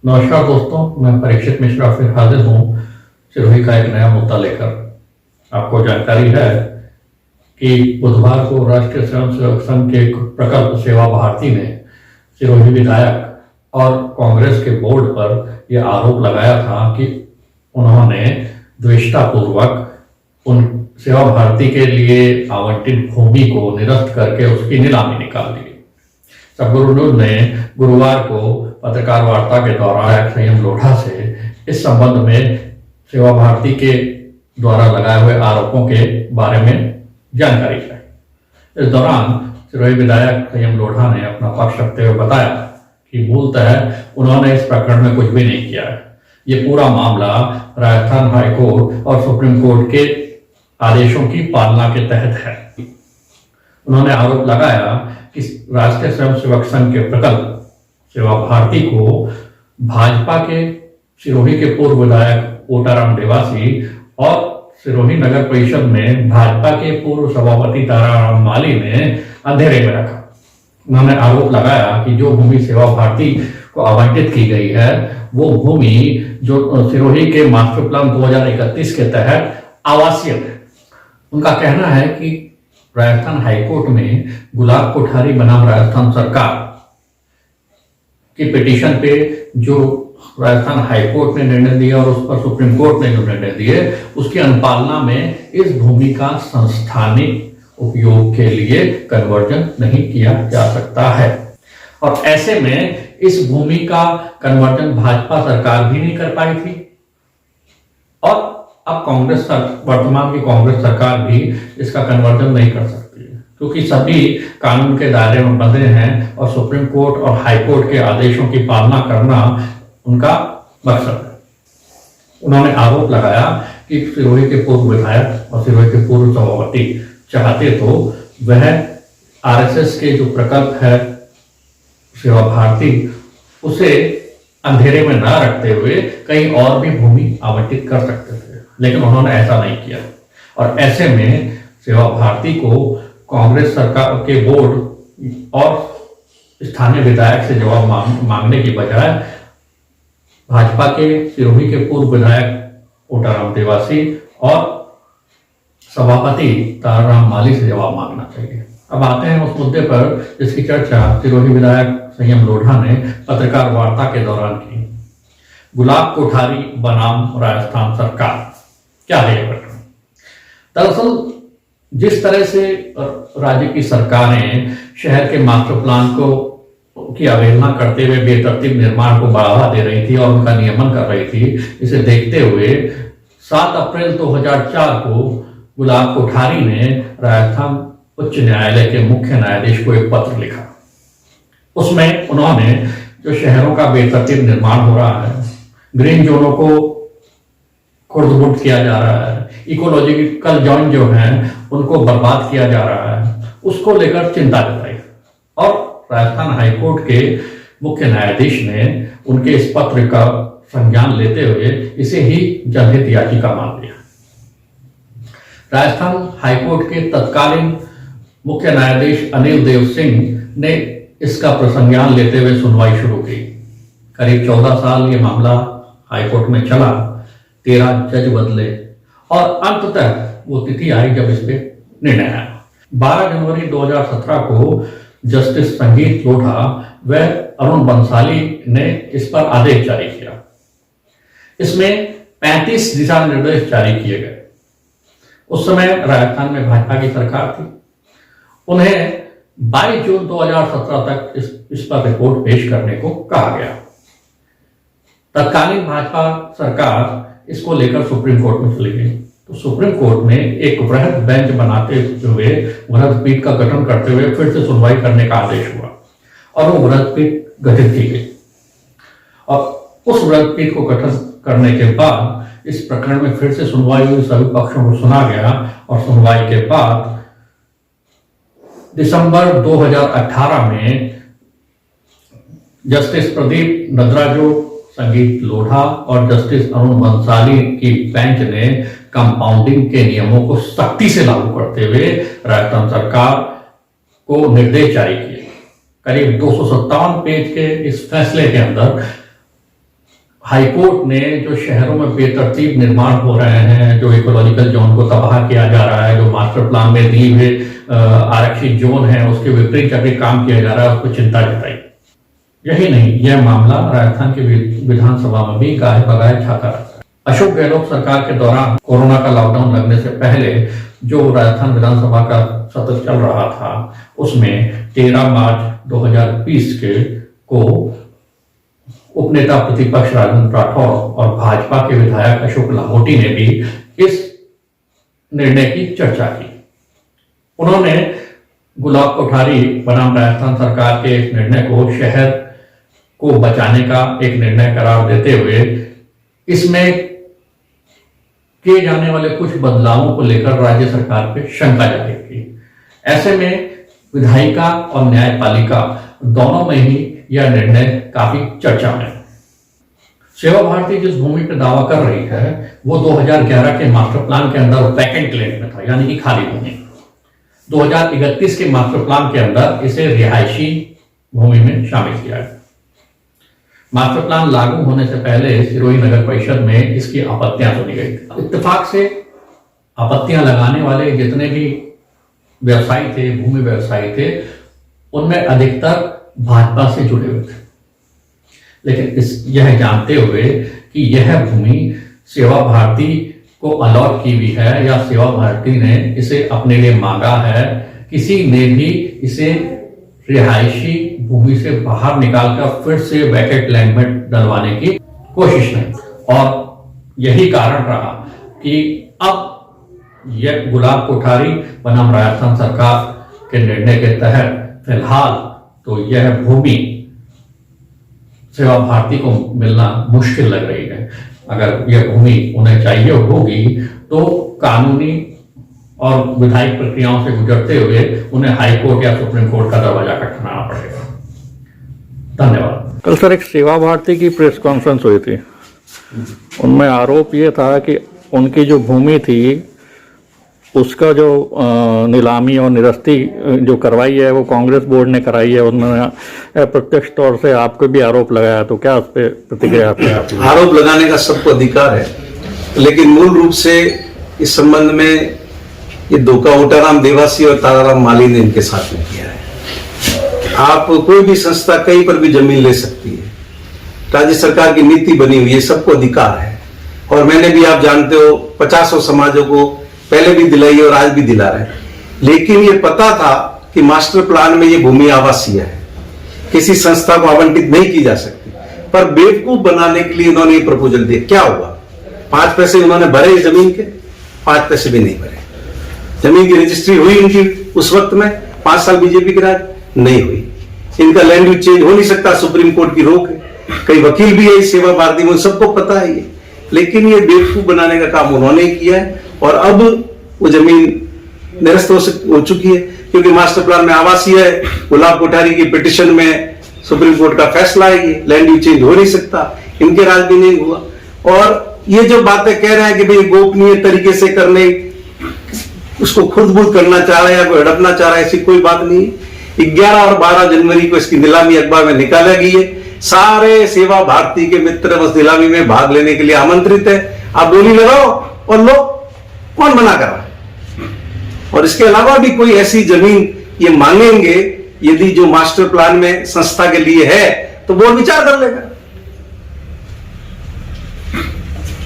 नमस्कार दोस्तों, मैं परीक्षित मिश्रा फिर हाजिर हूँ सिरोही का एक नया मुद्दा लेकर। आपको जानकारी है कि बुधवार को राष्ट्रीय स्वयंसेवक संघ के प्रकल्प सेवा भारती ने सिरोही विधायक और कांग्रेस के बोर्ड पर यह आरोप लगाया था कि उन्होंने द्वेषतापूर्वक उन सेवा भारती के लिए आवंटित भूमि को निरस्त करके उसकी नीलामी निकाल दी। सदगुरु न्यूज ने गुरुवार को पत्रकार वार्ता के दौरान संयम लोढ़ा से इस संबंध में सेवा भारती के द्वारा लगाए हुए आरोपों के बारे में जानकारी दी। इस दौरान सिरोही विधायक संयम लोढ़ा ने अपना पक्ष रखते हुए बताया कि मूलतः उन्होंने इस प्रकरण में कुछ भी नहीं किया है। ये पूरा मामला राजस्थान हाईकोर्ट और सुप्रीम कोर्ट के आदेशों की पालना के तहत है। उन्होंने आरोप लगाया कि राष्ट्रीय स्वयंसेवक संघ के प्रकल्प सेवा भारती को भाजपा के सिरोही के पूर्व विधायक ओटाराम देवासी और सिरोही नगर परिषद में भाजपा के पूर्व सभापति ताराराम माली ने अंधेरे में रखा। उन्होंने आरोप लगाया कि जो भूमि सेवा भारती को आवंटित की गई है वो भूमि जो सिरोही के मास्टर प्लान 2031 के तहत आवासीय है। उनका कहना है कि राजस्थान हाईकोर्ट में गुलाब कोठारी बनाम राजस्थान सरकार की पिटीशन पे जो राजस्थान हाईकोर्ट ने निर्णय दिया और उस पर सुप्रीम कोर्ट ने जो निर्णय दिए उसकी अनुपालना में इस भूमि का संस्थानिक उपयोग के लिए कन्वर्जन नहीं किया जा सकता है और ऐसे में इस भूमि का कन्वर्जन भाजपा सरकार भी नहीं कर पाई थी और अब वर्तमान की कांग्रेस सरकार भी इसका कन्वर्जन नहीं कर सकती है क्योंकि सभी कानून के दायरे में बंधे हैं और सुप्रीम कोर्ट और हाई कोर्ट के आदेशों की पालना करना उनका मकसद है। उन्होंने आरोप लगाया कि सिरोही के पूर्व विधायक और सिरोही के पूर्व सभापति चाहते तो वह आरएसएस के जो प्रकल्प है सेवा भारती उसे अंधेरे में न रखते हुए कहीं और भी भूमि आवंटित कर सकते थे, लेकिन उन्होंने ऐसा नहीं किया और ऐसे में सेवा भारती को कांग्रेस सरकार के बोर्ड और स्थानीय विधायक से जवाब मांगने की बजाय भाजपा के सिरोही के पूर्व विधायक ओटाराम देवासी और सभापति ताराराम माली से जवाब मांगना चाहिए। अब आते हैं उस मुद्दे पर जिसकी चर्चा सिरोही विधायक संयम लोढ़ा ने पत्रकार वार्ता के दौरान की। गुलाब कोठारी बनाम राजस्थान सरकार, क्या है यह प्रकरण? दरअसल जिस तरह से राज्य की सरकारें शहर के मास्टर प्लान की अवहेलना करते हुए बेतरतीब निर्माण को बढ़ावा दे रही थी और उनका नियमन कर रही थी, इसे देखते हुए 7 अप्रैल 2004 को गुलाब कोठारी ने राजस्थान उच्च न्यायालय के मुख्य न्यायाधीश को एक पत्र लिखा। उसमें उन्होंने जो शहरों का बेतरतीब निर्माण हो रहा है, ग्रीन जोनों को खुर्द-बुर्द किया जा रहा है, इकोलॉजिकल जोन जो हैं उनको बर्बाद किया जा रहा है, उसको लेकर चिंता जताई और राजस्थान हाईकोर्ट के मुख्य न्यायाधीश ने उनके इस पत्र का संज्ञान लेते हुए इसे ही जनहित याचिका मान लिया। राजस्थान हाईकोर्ट के तत्कालीन मुख्य न्यायाधीश अनिल देव सिंह ने इसका प्रसंज्ञान लेते हुए सुनवाई शुरू की। करीब 14 साल ये मामला हाईकोर्ट में चला, 13 जज बदले और अंततः वो तिथि आई जब इस पे निर्णय आया। 12 जनवरी 2017 को जस्टिस संगीत लोढ़ा व अरुण बंसाली ने इस पर आदेश जारी किया। इसमें 35 दिशा निर्देश जारी किए गए। उस समय राजस्थान में भाजपा की सरकार थी। उन्हें 22 जून 2017 तक इस पर रिपोर्ट पेश करने को कहा गया। तत्कालीन भाजपा सरकार इसको लेकर सुप्रीम कोर्ट में चली गई तो सुप्रीम कोर्ट ने एक वृहद बेंच बनाते हुए वृहद पीठ का गठन करते हुए फिर से सुनवाई करने का आदेश हुआ और वो वृहद पीठ गठित की गई और उस वृहद पीठ को गठन करने के बाद इस प्रकरण में फिर से सुनवाई हुई, सभी पक्षों को सुना गया और सुनवाई के बाद दिसंबर 2018 में जस्टिस प्रदीप नदराजो, संगीत लोढ़ा और जस्टिस अरुण बंसाली की बेंच ने कंपाउंडिंग के नियमों को सख्ती से लागू करते हुए राजस्थान सरकार को निर्देश जारी किए। करीब 257 पेज के इस फैसले के अंदर हाईकोर्ट ने जो शहरों में बेतरतीब निर्माण हो रहे हैं, जो इकोलॉजिकल जोन को तबाह किया जा रहा है, जो मास्टर प्लान में दिए हुए आरक्षित जोन है उसके विपरीत जाके काम किया जा रहा है, उसको चिंता जताई। यही नहीं, यह मामला राजस्थान की विधानसभा में भी गाहे बगाए छाता रहता है। अशोक गहलोत सरकार के दौरान कोरोना का लॉकडाउन लगने से पहले जो राजस्थान विधानसभा का सत्र चल रहा था, उसमें 13 मार्च 2020 को उपनेता प्रतिपक्ष राजेंद्र राठौर और भाजपा के विधायक अशोक लाहोटी ने भी इस निर्णय की चर्चा की। उन्होंने गुलाब कोठारी बनाम राजस्थान सरकार के इस निर्णय को शहर को बचाने का एक निर्णय करार देते हुए इसमें किए जाने वाले कुछ बदलावों को लेकर राज्य सरकार पे शंका जाहिर की। ऐसे में विधायिका और न्यायपालिका दोनों में ही यह निर्णय काफी चर्चा में। सेवा भारती जिस भूमि पर दावा कर रही है वो 2011 के मास्टर प्लान के अंदर वैकेंट लैंड में था, यानी कि खाली भूमि। 2031 के मास्टर प्लान के अंदर इसे रिहायशी भूमि में शामिल किया है। मास्टर प्लान लागू होने से पहले सिरोही नगर परिषद में इसकी आपत्तियां सुनी गई थी। इत्तेफाक से आपत्तियां लगाने वाले जितने भी व्यवसायी थे, भूमि व्यवसायी थे, उनमें अधिकतर भाजपा से जुड़े हुए थे। लेकिन यह जानते हुए कि यह भूमि सेवा भारती को अलॉट की हुई है या सेवा भारती ने इसे अपने लिए मांगा है, किसी ने भी इसे रिहायशी भूमि से बाहर निकालकर फिर से वैकेंट लैंड में डलवाने की कोशिश नहीं। और यही कारण रहा कि अब यह गुलाब कोठारी बनाम राजस्थान सरकार के निर्णय के तहत फिलहाल तो यह भूमि सेवा भारती को मिलना मुश्किल लग रही है। अगर यह भूमि उन्हें चाहिए होगी तो कानूनी और विधायिक प्रक्रियाओं से गुजरते हुए उन्हें हाई कोर्ट या सुप्रीम कोर्ट का दरवाजा खटखटाना पड़ेगा। धन्यवाद। कल सर एक सेवा भारती की प्रेस कॉन्फ्रेंस हुई थी, उनमें आरोप ये था कि उनकी जो भूमि थी उसका जो नीलामी और निरस्ती जो करवाई है वो कांग्रेस बोर्ड ने कराई है। उन्होंने प्रत्यक्ष तौर से आपको भी आरोप लगाया, तो क्या उस पर प्रतिक्रिया आपकी? आरोप लगाने का सबको अधिकार है, लेकिन मूल रूप से इस संबंध में ये धोखा ओटाराम देवासी और ताराराम माली ने इनके साथ में किया है। आप कोई भी संस्था कहीं पर भी जमीन ले सकती है, राज्य सरकार की नीति बनी हुई है, सबको अधिकार है। और मैंने भी, आप जानते हो, 50 समाजों को पहले भी दिलाई और आज भी दिला रहे हैं। लेकिन ये पता था कि मास्टर प्लान में ये भूमि आवासीय है, किसी संस्था को आवंटित नहीं की जा सकती, पर बेवकूफ बनाने के लिए इन्होंने ये प्रपोजल दिया। क्या हुआ? 5 पैसे उन्होंने भरे जमीन के, 5 पैसे भी नहीं भरे। जमीन की रजिस्ट्री हुई इनकी उस वक्त में, 5 साल बीजेपी के राज नहीं हुई। इनका लैंड यूज चेंज हो नहीं सकता, सुप्रीम कोर्ट की रोक है। कई वकील भी है इस सेवा भारती में, सबको पता है ये। लेकिन ये बेवकूफ बनाने का काम उन्होंने किया है और अब वो जमीन निरस्त हो चुकी है, क्योंकि मास्टर प्लान में आवासीय है। गुलाब कोठारी की पिटिशन में सुप्रीम कोर्ट का फैसला है, ये लैंड यूज चेंज हो नहीं सकता, इनके राज भी नहीं हुआ। और ये जो बातें कह रहे हैं कि भाई गोपनीय तरीके से करने, उसको खुद बुद करना चाह रहे हैं या कोई हड़पना चाह रहा है, ऐसी कोई बात नहीं। 11 और 12 जनवरी को इसकी नीलामी अखबार में निकाला गई है। सारे सेवा भारती के मित्र उस नीलामी में भाग लेने के लिए आमंत्रित है। आप बोली लगाओ और लो, कौन मना कर रहा है? और इसके अलावा भी कोई ऐसी जमीन ये मांगेंगे, यदि जो मास्टर प्लान में संस्था के लिए है, तो बोर्ड विचार कर लेगा।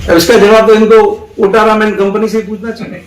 अब इसका जवाब तो इनको ओटाराम एंड कंपनी से पूछना चाहिए।